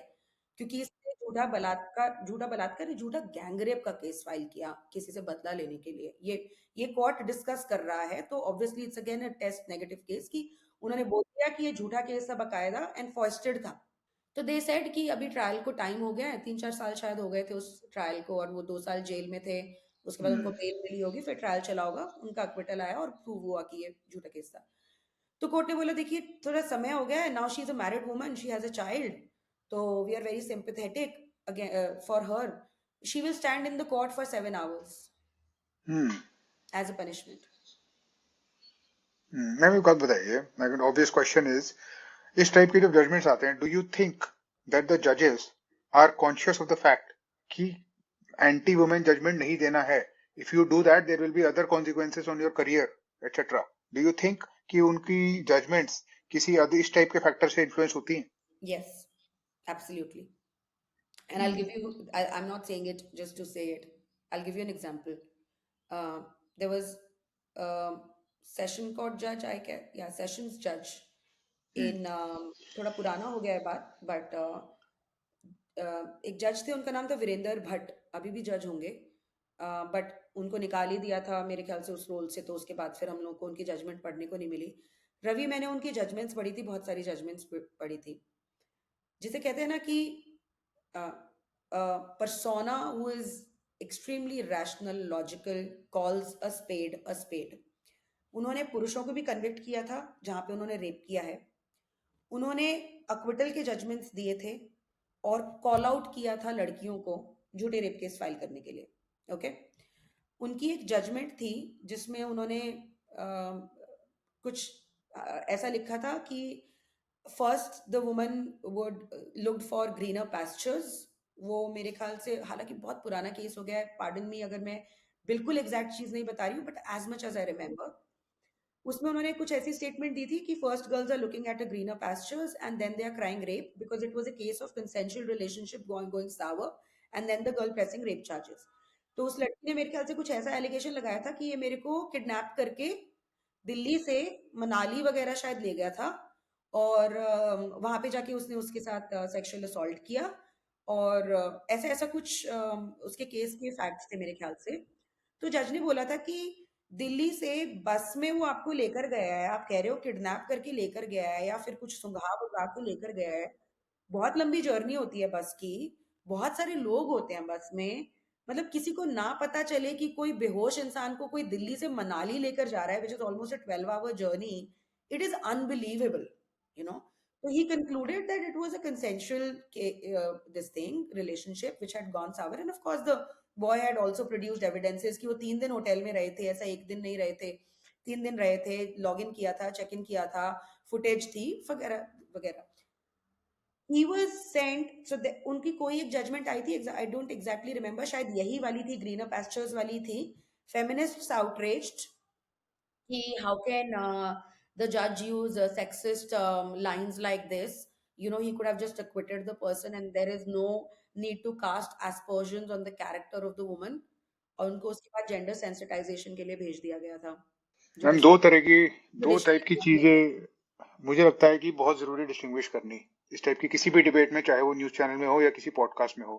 क्योंकि इसने झूठ झूठा बलात्कार, झूठा गैंगरेप का केस फाइल किया किसी से बदला लेने के लिए। ये कोर्ट डिस्कस कर रहा है, तो obviously it's again a test negative case कि उन्होंने बोल दिया कि ये झूठा केस था बकायदा एंड फॉस्टेड था। तो दे सेड कि अभी ट्रायल को टाइम हो गया है, 3-4 साल शायद हो गए थे उस ट्रायल को, और वो 2 साल जेल में थे। उसके बाद उनको बेल मिली होगी, फिर ट्रायल चला होगा, उनका अक्विटल आया और प्रूव हुआ कि ये झूठा केस था। तो कोर्ट ने बोला देखिए थोड़ा समय हो गया है, now she is a married woman, she has a child, तो we are very sympathetic again for her, she will stand in the court for 7 hours hmm. As a punishment. Ma'am एक बात बताइए, मेरा ऑब्वियस क्वेश्चन इज, इस type के जब judgements आते हैं, do you think that the जजेस are conscious of the fact कि एंटी वुमेन जजमेंट नहीं देना है? If you do that there will be other consequences on your career etcetera. Do you think कि उनकी जजमेंट्स किसी इस टाइप के फैक्टर से इन्फ्लुएंस होती हैं? Yes, absolutely. And I'll hmm. give you, I'm not saying it just to say it. I'll give you an example. There was a session court judge, yeah, sessions judge hmm. in, थोड़ा पुराना हो गया है बात, but एक जज थे, उनका नाम था वीरेंद्र भट्ट, अभी भी जज होंगे, बट उनको निकाल ही दिया था मेरे ख्याल से उस रोल से, तो उसके बाद फिर हम लोग को उनकी जजमेंट पढ़ने को नहीं मिली। रवि, मैंने उनकी जजमेंट्स पढ़ी थी, बहुत सारी जजमेंट्स पढ़ी थी, जिसे कहते हैं ना कि persona who is extremely rational, logical, calls a spade a spade. उन्होंने पुरुषों को भी कन्विक्ट किया था जहां पे उन्होंने रेप किया है, उन्होंने अक्विटल के जजमेंट्स दिए थे, और कॉल आउट किया था लड़कियों को झूठे रेप केस फाइल करने के लिए। ओके, उनकी एक जजमेंट थी जिसमें उन्होंने कुछ ऐसा लिखा था कि first the woman would looked for greener pastures. वो मेरे ख्याल से, हालांकि बहुत पुराना केस हो गया है, पार्डन मी अगर मैं बिल्कुल एग्जैक्ट चीज नहीं बता रही हूँ, but as much as I remember, उसमें उन्होंने कुछ ऐसी स्टेटमेंट दी थी कि first girls are looking at a greener pastures and then they are crying rape because it was a case of consensual relationship going sour and then the girl pressing rape charges. तो उस लड़की ने मेरे ख्याल से कुछ ऐसा allegation लगाया था कि ये मेरे को किडनैप करके दिल्ली से मनाली वगैरह शायद ले गया था, और वहां पे जाके उसने उसके साथ सेक्सुअल असॉल्ट किया, और ऐसा ऐसा कुछ उसके केस के फैक्ट्स थे मेरे ख्याल से। तो जज ने बोला था कि दिल्ली से बस में वो आपको लेकर गया है, आप कह रहे हो किडनैप करके लेकर गया है या फिर कुछ सुंघा वुघा के लेकर गया है, बहुत लंबी जर्नी होती है बस की, बहुत सारे लोग होते हैं बस में, मतलब किसी को ना पता चले कि कोई बेहोश इंसान को कोई दिल्ली से मनाली लेकर जा रहा है, which is almost a 12 hour journey, it is unbelievable, you know. So he concluded that it was a consensual this thing relationship which had gone sour, and of course the boy had also produced evidences कि वो 3 दिन hotel में रहे थे, ऐसा एक दिन नहीं रहे थे, 3 दिन रहे थे, लॉग इन किया था, चेक इन किया था, फुटेज थी वगैरह वगैरह। ही वाज सेंट, सो उनकी कोई एक जजमेंट आई थी, आई डोंट एग्जैक्टली रिमेम्बर, शायद यही वाली थी, ग्रीनर पास्चर्स वाली थी। फेमिनिस्ट्स आउटरेज्ड कि how can the judge use sexist lines like this, you know, he could have just acquitted the person and there is no need to cast aspersions on the character of the woman, और उनको उसके बाद gender sensitisation के लिए भेज दिया गया था, मैम जुडिशरी दो टाइप की जुडिशरी। चीजें मुझे लगता है कि बहुत जरूरी डिस्टिंग्विश करनी इस टाइप की किसी भी डिबेट में, चाहे वो न्यूज चैनल में हो या किसी पॉडकास्ट में हो।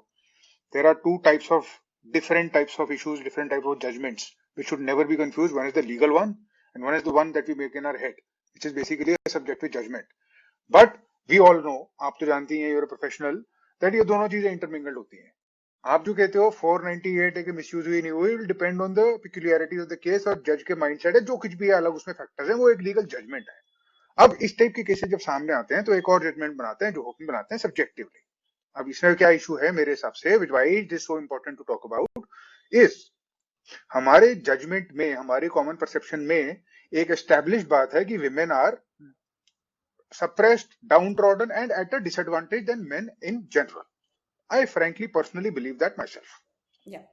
There are two types of different types of issues, different types of judgments, which should never be confused. One is the legal one, and one is the one that we make in our head, which is basically a subjective judgment. But we all know, आप तो जानती हैं, you're a professional, that ये दोनों चीजें intermingled होती हैं। आप जो कहते हो 498 है कि मिसयूज हुई नहीं हुई, will depend on the peculiarity of the case, और जज के माइंडसेट है, जो कुछ भी है अलग उसमें फैक्टर्स है, वो एक लीगल जजमेंट है। अब इस टाइप के केसेस जब सामने आते हैं तो एक और जजमेंट बनाते हैं, जो हम बनाते हैं सब्जेक्टिवली। अब इसमें क्या इशू है मेरे हिसाब से, which why is this so important to talk about, is हमारे जजमेंट में, हमारे कॉमन परसेप्शन में एक एस्टेब्लिश बात है कि women are suppressed, downtrodden, and at a disadvantage than men in general. I frankly, personally believe that myself. Yeah.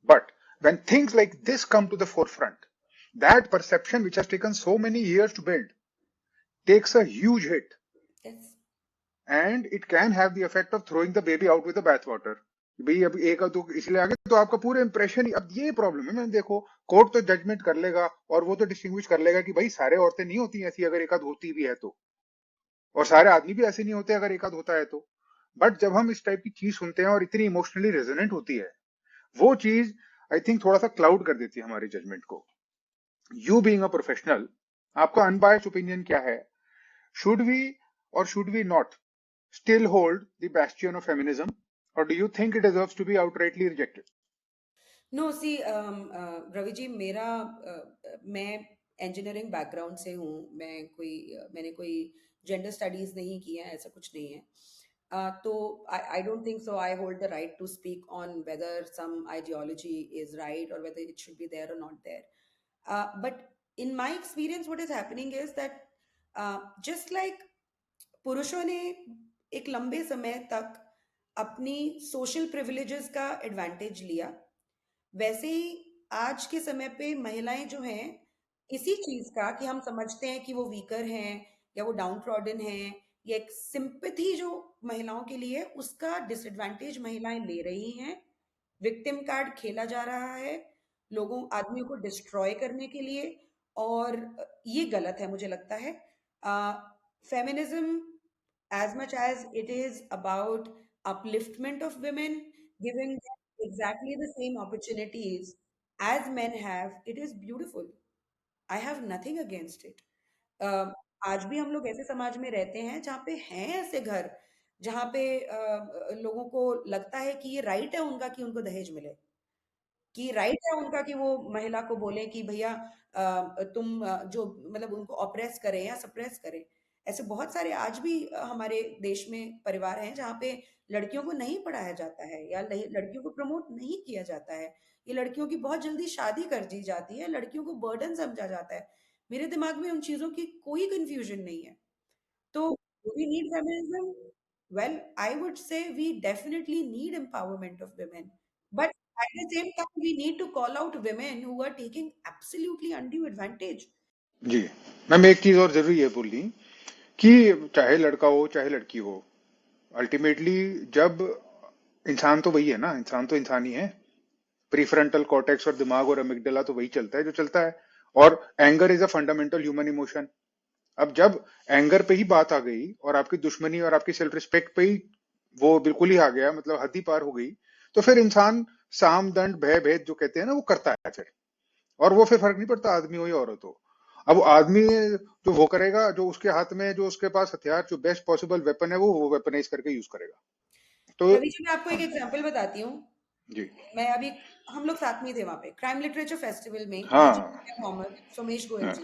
But when things like this come to the forefront, that perception which has taken so many years to build takes a huge hit. Yes. And it can have the effect of throwing the baby out with the bathwater. भाई अब एक तो इसलिए आगे तो आपका पूरा impression ही, अब ये प्रॉब्लम है। मैं देखो, कोर्ट तो जजमेंट कर लेगा और वो तो डिस्टिंग्विश कर लेगा कि भाई सारे औरतें नहीं होती ऐसी, अगर एक आध होती भी है तो, और सारे आदमी भी ऐसे नहीं होते अगर एक आध होता है तो। बट जब हम इस टाइप की चीज सुनते हैं और इतनी इमोशनली रेजोनेंट होती है, वो चीज आई थिंक थोड़ा सा क्लाउड कर देती है हमारी जजमेंट को। यू बीइंग अ प्रोफेशनल, आपका अनबायस्ड ओपिनियन क्या है? शुड वी और should we not still hold the bastion of feminism, or do you think it deserves to be outrightly rejected? No see Ravi ji, मेरा मैं इंजीनियरिंग बैकग्राउंड से हूँ। मैंने कोई जेंडर स्टडीज नहीं किया है, ऐसा कुछ नहीं है। तो I don't think so I hold the right to speak on whether some ideology is right और whether it should be there और not there. But in my experience what is happening is that just like पुरुषों ने एक लंबे समय तक अपनी social privileges का एडवांटेज लिया, वैसे ही आज के समय पे महिलाएं जो हैं, इसी चीज का कि हम समझते हैं कि वो वीकर हैं या वो डाउन ट्रॉडन हैं, या एक सिंपैथी जो महिलाओं के लिए है, उसका डिसएडवांटेज महिलाएं ले रही हैं। विक्टिम कार्ड खेला जा रहा है लोगों आदमियों को डिस्ट्रॉय करने के लिए, और ये गलत है मुझे लगता है। Feminism, as much as it is about upliftment of women, giving them exactly the same opportunities as men have, it is beautiful. I have nothing against it. uh, आज भी हम लोग ऐसे समाज में रहते हैं जहाँ पे हैं ऐसे घर जहाँ पे लोगों को लगता है कि ये राइट है उनका कि उनको दहेज मिले, कि राइट है उनका कि वो महिला को बोले कि भैया तुम जो मतलब उनको ऑप्रेस करें या सप्रेस करें। ऐसे बहुत सारे आज भी हमारे देश में परिवार हैं जहाँ पे लड़कियों को नहीं पढ़ाया जाता है या लड़कियों को प्रमोट नहीं किया जाता है। ये लड़कियों की बहुत जल्दी शादी कर दी जाती है, लड़कियों को बर्डन समझा जाता है। मेरे दिमाग में उन चीजों की कोई कंफ्यूजन नहीं है। तो we need feminism? Well, I would say we definitely need empowerment of women. But at the same time, we need to call out women who are taking absolutely undue advantage. Ji, ma'am एक चीज और जरूरी है बोलनी कि चाहे लड़का हो चाहे लड़की हो, अल्टीमेटली जब इंसान तो वही है ना, इंसान तो इंसान ही है। प्रीफ्रंटल कॉर्टेक्स और दिमाग और अमिगडाला तो वही चलता है जो चलता है। और anger is a fundamental human emotion. अब जब एंगर पे ही बात आ गई और आपकी दुश्मनी और आपकी सेल्फ रिस्पेक्ट पे ही वो बिल्कुल ही आ गया, मतलब हद ही पार हो गई, तो फिर इंसान साम दंड भय भेद जो कहते हैं ना वो करता है फिर। और वो फिर फर्क नहीं पड़ता आदमी हो या औरत हो। अब आदमी जो वो करेगा, जो उसके हाथ में, जो उसके पास हथियार, जो बेस्ट पॉसिबल वेपन है वो वेपनाइज करके यूज करेगा। तो रवि जी, मैं आपको एक एग्जाम्पल बताती हूँ। जी। मैं अभी हम लोग साथ में ही थे वहां पे क्राइम लिटरेचर फेस्टिवल में, डीजी हाँ। मोहम्मद सोमेश गोयल हाँ। जी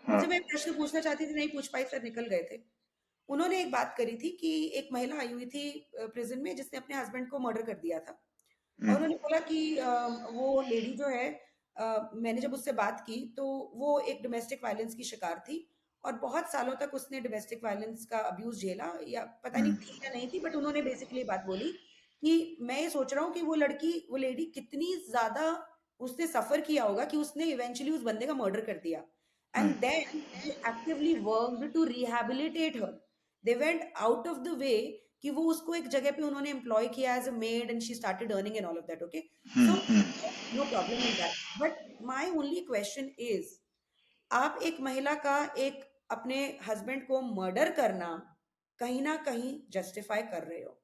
हाँ। उनसे मैं एक प्रश्न पूछना चाहती थी, नहीं पूछ पाई, फिर निकल गए थे। उन्होंने एक बात करी थी कि एक महिला आई हुई थी प्रिजन में जिसने अपने हस्बैंड को मर्डर कर दिया था। और हम्म। उन्होंने बोला कि वो लेडी जो है, मैंने जब उससे बात की तो वो एक डोमेस्टिक वायलेंस की शिकार थी और बहुत सालों तक उसने डोमेस्टिक वायलेंस का अब्यूज झेला, या पता नहीं हम्म। थी या नहीं थी, बट उन्होंने बेसिकली बात बोली कि मैं ये सोच रहा हूँ कि वो लड़की, वो लेडी कितनी ज्यादा उसने सफर किया होगा कि उसने इवेंचुअली उस बंदे का मर्डर कर दिया। Hmm. And then they actively worked to rehabilitate her. They went out of the way कि वो उसको एक जगह पे उन्होंने एम्प्लॉय किया as a maid and she started earning and all of that. Okay, hmm. So no problem in that, but my only question is, आप एक महिला का एक अपने हस्बैंड को मर्डर करना कहीं ना कहीं जस्टिफाई कर रहे हो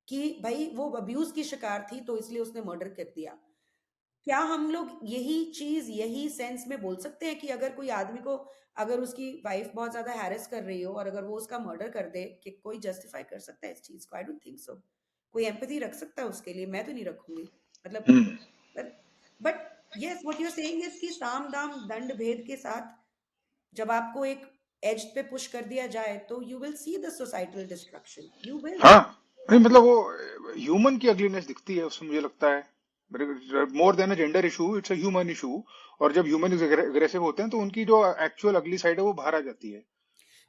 कि भाई वो अब्यूज की शिकार थी तो इसलिए उसने मर्डर कर दिया। क्या हम लोग यही चीज यही सेंस में बोल सकते हैं कि अगर कोई आदमी को, अगर उसकी वाइफ बहुत ज्यादा हैरेस कर रही हो और अगर वो उसका मर्डर कर दे, कि कोई जस्टिफाई कर सकता है इस चीज को? आई डोंट थिंक सो। कोई एम्पैथी रख सकता है उसके लिए? मैं तो नहीं रखूंगी। मतलब, hmm. But yes, what you are saying is कि साम दाम दंड भेद के साथ जब आपको एक एज पे पुश कर दिया जाए तो you will see the societal destruction, you will. हाँ, नहीं मतलब वो ह्यूमन की अगलीनेस दिखती है उसमें, मुझे लगता है more than a gender issue, it's a human issue. और जब ह्यूमन अग्रेसिव होते हैं तो उनकी जो एक्चुअल अगली साइड है वो बाहर आ जाती है।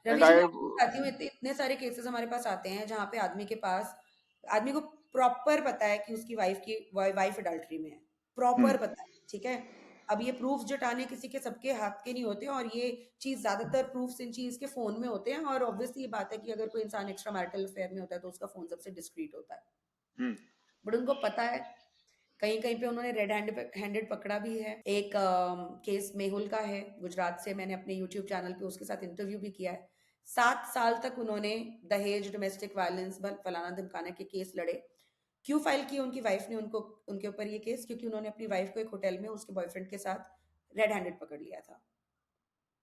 एंड रवि जी, मैं आई। आपको बताती हूँ, इतने इतने सारे केसेस हमारे पास आते हैं जहाँ पे आदमी के पास, आदमी को प्रॉपर पता है कि उसकी वाइफ अडल्ट्री में है, प्रॉपर हम्म। पता है, ठीक है। अब ये प्रूफ जुटाने किसी के, सबके हाथ के नहीं होते हैं, और ये चीज ज्यादातर प्रूफ्स इन चीज के फोन में होते हैं, और ऑब्वियसली ये बात है कि अगर कोई इंसान एक्स्ट्रा मैरिटल अफेयर में होता है तो उसका फोन सबसे डिस्क्रीट होता है। हम्म। बट उनको पता है, कहीं कहीं पे उन्होंने रेड हैंडेड पकड़ा भी है। एक केस मेहुल का है गुजरात से, मैंने अपने यूट्यूब चैनल पे उसके साथ इंटरव्यू भी किया है। 7 साल तक उन्होंने दहेज, डोमेस्टिक वायलेंस, फलाना धमकाना के केस लड़े। क्यों फाइल किए उनकी वाइफ ने उनको उनके ऊपर ये केस? क्योंकि उन्होंने अपनी वाइफ को एक होटल में उसके बॉयफ्रेंड के साथ रेड हैंडेड पकड़ लिया था।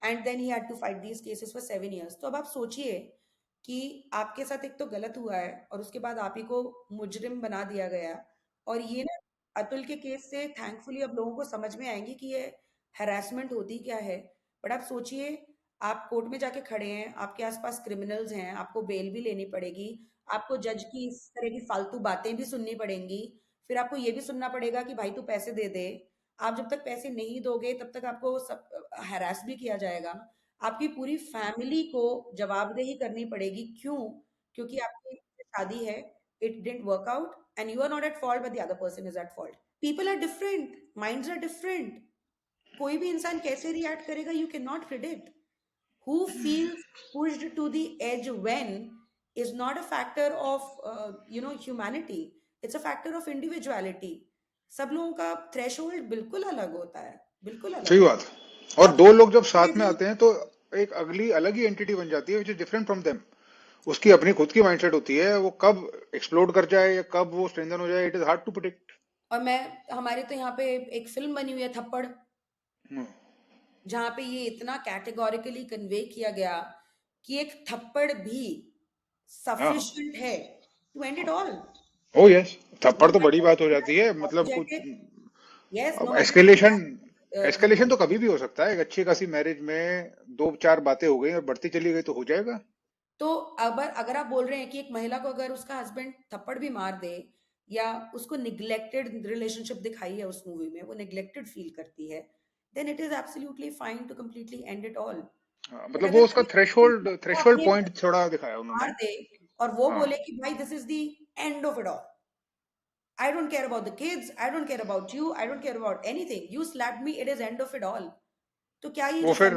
And then he had to fight these cases for 7 years। तो अब आप सोचिए कि आपके साथ एक तो गलत हुआ है और उसके बाद आप ही को मुजरिम बना दिया गया। और ये ना, अतुल के केस से थैंकफुली अब लोगों को समझ में आएंगी कि ये हैरेसमेंट होती क्या है। बट आप सोचिए, आप कोर्ट में जाके खड़े हैं, आपके आसपास क्रिमिनल्स हैं, आपको बेल भी लेनी पड़ेगी, आपको जज की इस तरह की फालतू बातें भी सुननी पड़ेंगी, फिर आपको ये भी सुनना पड़ेगा कि भाई तू पैसे दे दे। आप जब तक पैसे नहीं दोगे तब तक आपको सब हरास भी किया जाएगा। आपकी पूरी फैमिली को जवाबदेही करनी पड़ेगी। क्यों? क्योंकि आपकी शादी है, it didn't work out and you are not at fault but the other person is at fault. People are different, minds are different. कोई भी इंसान कैसे रिएक्ट करेगा you can not predict. Who feels pushed to the edge when is not a factor of humanity, it's a factor of individuality। सब लोगों का threshold बिल्कुल अलग होता है, बिल्कुल सही अलग। बात। और अब दो लोग जब साथ में जो आते हैं तो एक अगली अलग ही एंटिटी बन जाती है which is different from them. उसकी अपनी खुद की माइंडसेट होती है, वो कब एक्सप्लोड कर जाए या कब वो स्ट्रेंथन हो जाए, it is hard to predict. और मैं, हमारे तो यहाँ पे एक फिल्म बनी हुई है थप्पड़, जहाँ पे ये इतना कैटेगोरिकली कन्वे किया गया कि एक थप्पड़ भी हाँ। सफिशिएंट है to and it all. Oh yes, no थप्पड़ तो बड़ी बात हो जाती है, मैटर मतलब कुछ। यस, नो अब matter if escalation, you escalation तो कभी भी हो सकता है। एक अच्छी खासी मैरिज में दो चार बातें हो गई और बढ़ती चली गई तो हो जाएगा। तो अगर अगर आप बोल रहे हैं कि एक महिला को अगर उसका हस्बैंड थप्पड़ भी मार दे, या उसको निग्लेक्टेड रिलेशनशिप दिखाई है उस मूवी में, वो निग्लेक्टेड फील करती है, then it is absolutely fine to completely and it all. हाँ, बट मतलब अगर वो उसका कोई थ्रेशोल्ड को थ्रेशोल्ड अपने पॉइंट थोड़ा दिखाया मार उन्होंने। दे और वो हाँ। बोले कि भाई this is the end of it all, I don't care about the kids, I don't care about you, I don't care about anything, you slapped me, it is end of it all. तो क्या ये वो जो फिर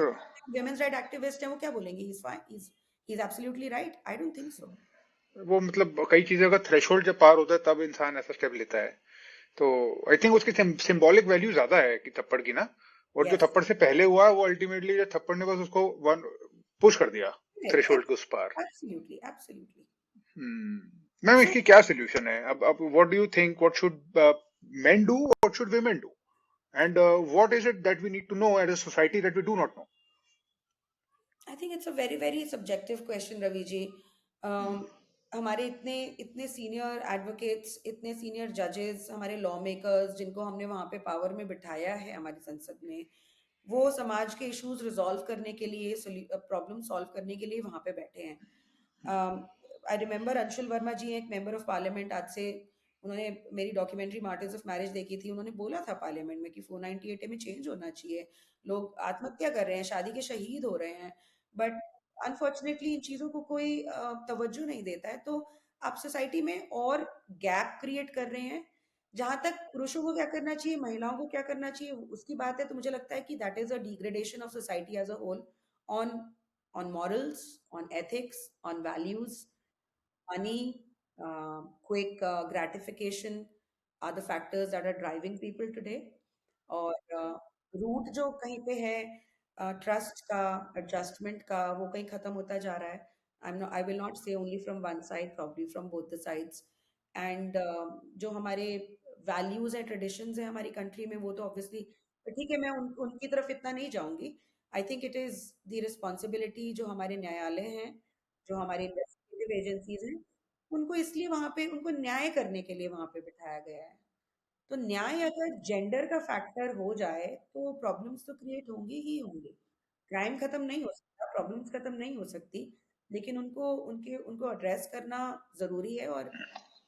women's right activist है वो क्या बोलेंगे? He is fine, he is absolutely right? I don't think सो। वो मतलब कई चीजों का थ्रेशोल्ड जब पार होता है तब इंसान ऐसा स्टेप लेता है। तो आई थिंक उसकी सिंबॉलिक वैल्यू ज्यादा है कि थप्पड़ की ना। और जो यस, थप्पड़ से पहले हुआ वो अल्टीमेटली, जो थप्पड़ ने बस उसको वन पुश कर दिया थ्रेशोल्ड के उस पार। Absolutely absolutely. मैम सो इसकी क्या सोल्यूशन है? अब what do you think, what should men do, what should women do, and what is it that we need to know as a society that we do not know? I think it's a very very subjective question Ravi ji. हमारे इतने इतने senior advocates, इतने senior जजेस, हमारे law makers जिनको हमने वहाँ पे पावर में बिठाया है हमारी संसद में, वो समाज के इश्यूज रिजॉल्व करने के लिए, प्रॉब्लम सॉल्व करने के लिए वहाँ पे बैठे हैं। आई रिमेम्बर अंशुल वर्मा जी, एक मेंबर ऑफ पार्लियामेंट, आज से उन्होंने मेरी डॉक्यूमेंट्री मार्टिर्स ऑफ मैरिज देखी थी, उन्होंने बोला था पार्लियामेंट में कि 498 में चेंज होना चाहिए, लोग आत्महत्या कर रहे हैं, शादी के शहीद हो रहे हैं, बट अनफॉर्चुनेटली इन चीज़ों को कोई तवज्जो नहीं देता है। तो आप सोसाइटी में और गैप क्रिएट कर रहे हैं। जहाँ तक पुरुषों को क्या करना चाहिए, महिलाओं को क्या करना चाहिए, उसकी बात है, तो मुझे लगता है कि that is a degradation of society as a whole, on on morals, on ethics, on values, money, quick gratification are the factors that are driving people today। और रूट जो कहीं पे है ट्रस्ट का, एडजस्टमेंट का, वो कहीं खत्म होता जा रहा है। आई विल नॉट से only from one side, probably from both the sides. And जो हमारे वैल्यूज हैं, ट्रेडिशंस हैं हमारी कंट्री में, वो तो ऑब्वियसली ठीक है, मैं उनकी तरफ इतना नहीं जाऊंगी। I think it is the responsibility जो हमारे न्यायालय हैं, जो हमारे इन्वेस्टिगेटिव एजेंसीज हैं, उनको इसलिए वहां पे, उनको न्याय करने के लिए वहां पे बिठाया गया है। तो न्याय अगर जेंडर का फैक्टर हो जाए तो प्रॉब्लम्स तो क्रिएट होंगी ही होंगी। क्राइम खत्म नहीं हो सकता, प्रॉब्लम्स खत्म नहीं हो सकती, लेकिन उनको उनके उनको एड्रेस करना जरूरी है। और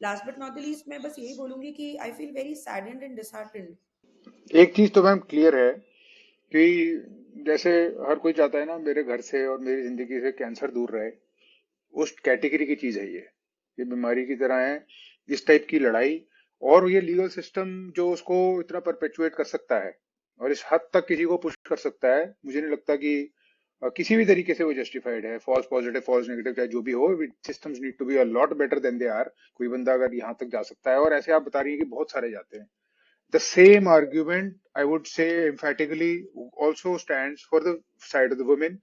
last but not the least, मैं बस यही बोलूंगी कि I feel very saddened and disheartened. एक चीज तो मैम क्लियर है कि जैसे हर कोई चाहता है ना मेरे घर से और मेरी जिंदगी से कैंसर दूर रहे, उस कैटेगरी की चीज है ये बीमारी की तरह है। इस टाइप की लड़ाई, और ये लीगल सिस्टम जो उसको इतना परपेचुएट कर सकता है और इस हद तक किसी को पुश कर सकता है, मुझे नहीं लगता कि किसी भी तरीके से वो जस्टिफाइड है। फॉल्स पॉजिटिव, फॉल्स नेगेटिव, चाहे जो भी हो, systems need to be a lot better than they are. कोई बंदा अगर यहाँ तक जा सकता है, और ऐसे आप बता रही है कि बहुत सारे जाते हैं, the same argument, I would say emphatically, also stands for the side of the women.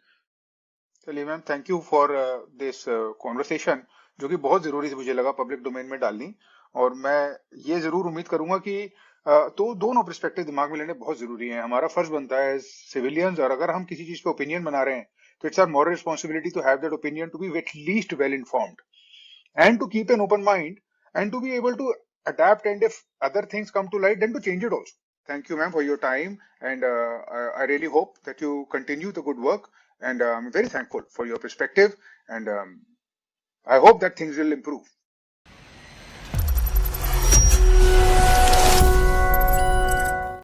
चलिए ma'am, thank you for this conversation, जो कि बहुत जरूरी मुझे लगा पब्लिक डोमेन में डालनी। और मैं ये जरूर उम्मीद करूंगा कि तो दोनों पर्सपेक्टिव दिमाग में लेने बहुत जरूरी है। हमारा फर्ज बनता है सिविलियंस, और अगर हम किसी चीज पे ओपिनियन बना रहे हैं तो it's our moral responsibility to have that opinion, to be at least well informed and to keep an open mind and to be able to adapt, and if other things come to light then to change it also. Thank you ma'am for your time, and I really hope that you continue the good work, and I'm very thankful for your perspective, and I hope that things will improve.